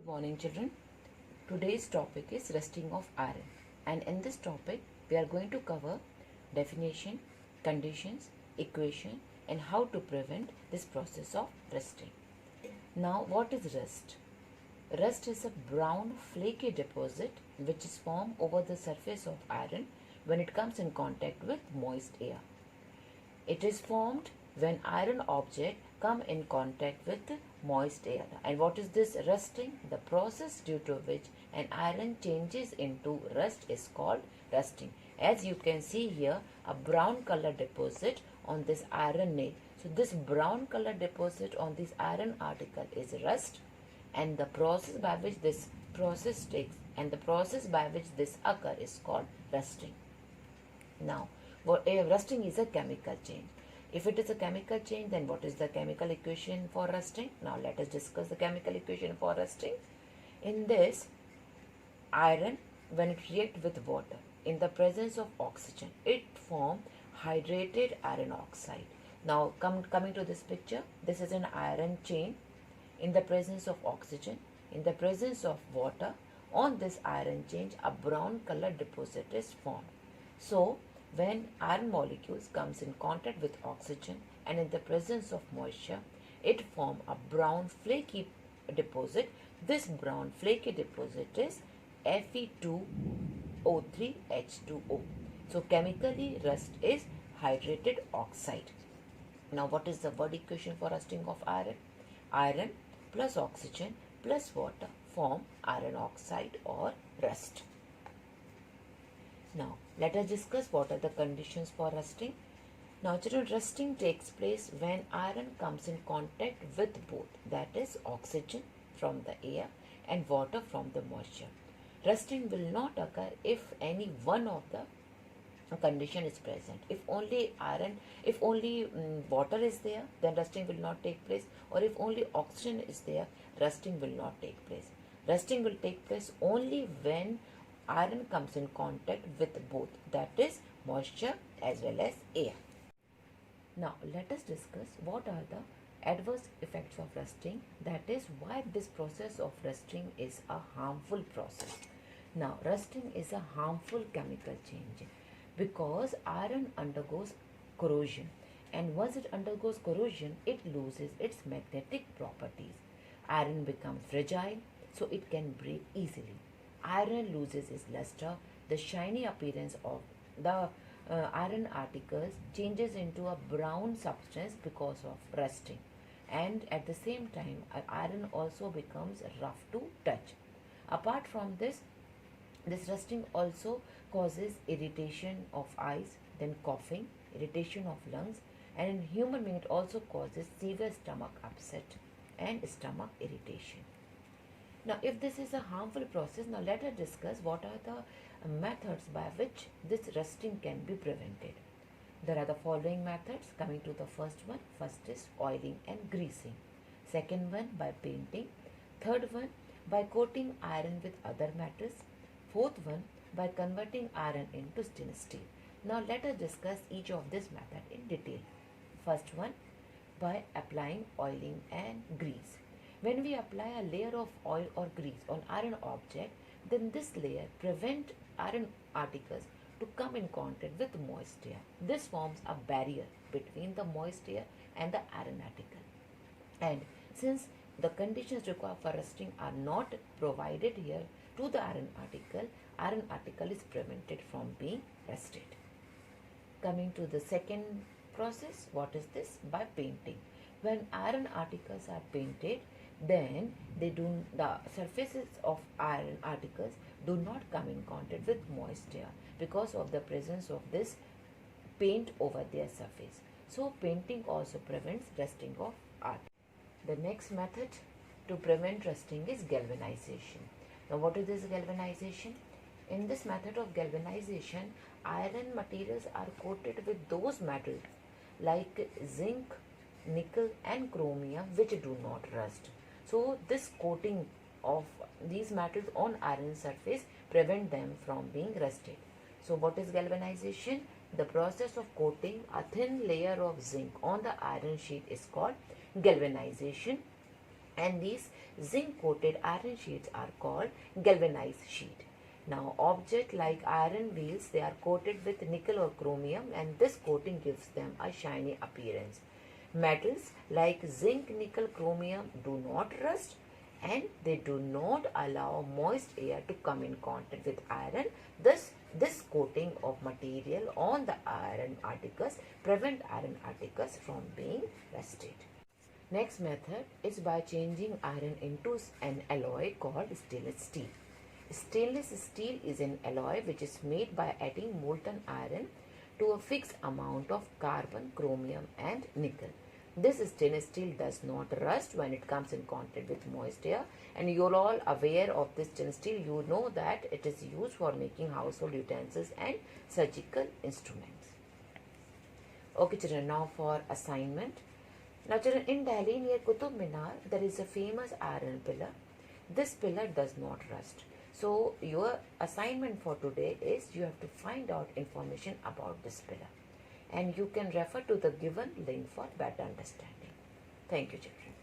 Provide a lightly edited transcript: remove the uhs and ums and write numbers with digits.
Good morning, children. Today's topic is rusting of iron, and in this topic, we are going to cover definition, conditions, equation, and how to prevent this process of rusting. Now, what is rust? Rust is a brown, flaky deposit which is formed over the surface of iron when it comes in contact with moist air. It is formed when iron object come in contact with moist air. And what is this rusting? The process due to which an iron changes into rust is called rusting. As you can see here, a brown color deposit on this iron nail. So this brown color deposit on this iron article is rust, and the process by which this process takes and the process by which this occur is called rusting. Now, rusting is a chemical change. If it is a chemical change, then what is the chemical equation for rusting? Now, let us discuss the chemical equation for rusting. In this, iron, when it reacts with water, in the presence of oxygen, it forms hydrated iron oxide. Now, coming to this picture, this is an iron chain. In the presence of oxygen, in the presence of water, on this iron chain, a brown color deposit is formed. So, when iron molecules comes in contact with oxygen and in the presence of moisture, it forms a brown flaky deposit. This brown flaky deposit is Fe2O3H2O. So, chemically, rust is hydrated oxide. Now, what is the word equation for rusting of iron? Iron plus oxygen plus water form iron oxide or rust. Now, let us discuss what are the conditions for rusting. Now, children, rusting takes place when iron comes in contact with both, that is oxygen from the air and water from the moisture. Rusting will not occur if any one of the condition is present. If only water is there, then rusting will not take place, or if only oxygen is there, rusting will not take place. Rusting will take place only when iron comes in contact with both, that is moisture as well as air. Now, let us discuss what are the adverse effects of rusting, that is why this process of rusting is a harmful process. Now, rusting is a harmful chemical change because iron undergoes corrosion, and once it undergoes corrosion, it loses its magnetic properties. Iron becomes fragile, so it can break easily. Iron loses its luster. The shiny appearance of the iron articles changes into a brown substance because of rusting, and at the same time iron also becomes rough to touch. Apart from this rusting also causes irritation of eyes, then coughing, irritation of lungs, and in human being it also causes severe stomach upset and stomach irritation. Now, if this is a harmful process, now let us discuss what are the methods by which this rusting can be prevented. There are the following methods. Coming to the first one, first is oiling and greasing. Second one, by painting. Third one, by coating iron with other metals. Fourth one, by converting iron into stainless steel. Now, let us discuss each of this method in detail. First one, by applying oiling and grease. When we apply a layer of oil or grease on iron object, then this layer prevents iron articles to come in contact with moist air. This forms a barrier between the moist air and the iron article. And since the conditions required for rusting are not provided here to the iron article is prevented from being rusted. Coming to the second process, what is this? By painting. When iron articles are painted, then the surfaces of iron articles do not come in contact with moist air because of the presence of this paint over their surface. So, painting also prevents rusting of art. The next method to prevent rusting is galvanization. Now, what is this galvanization? In this method of galvanization, iron materials are coated with those metals like zinc, nickel and chromium which do not rust. So, this coating of these metals on iron surface prevent them from being rusted. So, what is galvanization? The process of coating a thin layer of zinc on the iron sheet is called galvanization. and these zinc coated iron sheets are called galvanized sheet. Now object like iron wheels, they are coated with nickel or chromium, and this coating gives them a shiny appearance. Metals like zinc, nickel, chromium do not rust, and they do not allow moist air to come in contact with iron. Thus, this coating of material on the iron articles prevent iron articles from being rusted. Next method is by changing iron into an alloy called stainless steel. Stainless steel is an alloy which is made by adding molten iron to a fixed amount of carbon, chromium and nickel. This stainless steel does not rust when it comes in contact with moist air, and you're all aware of this stainless steel. You know that it is used for making household utensils and surgical instruments. Okay children, now for assignment. Now children, in Delhi near Qutub Minar, there is a famous iron pillar. This pillar does not rust. So your assignment for today is you have to find out information about this pillar. And you can refer to the given link for better understanding. Thank you children.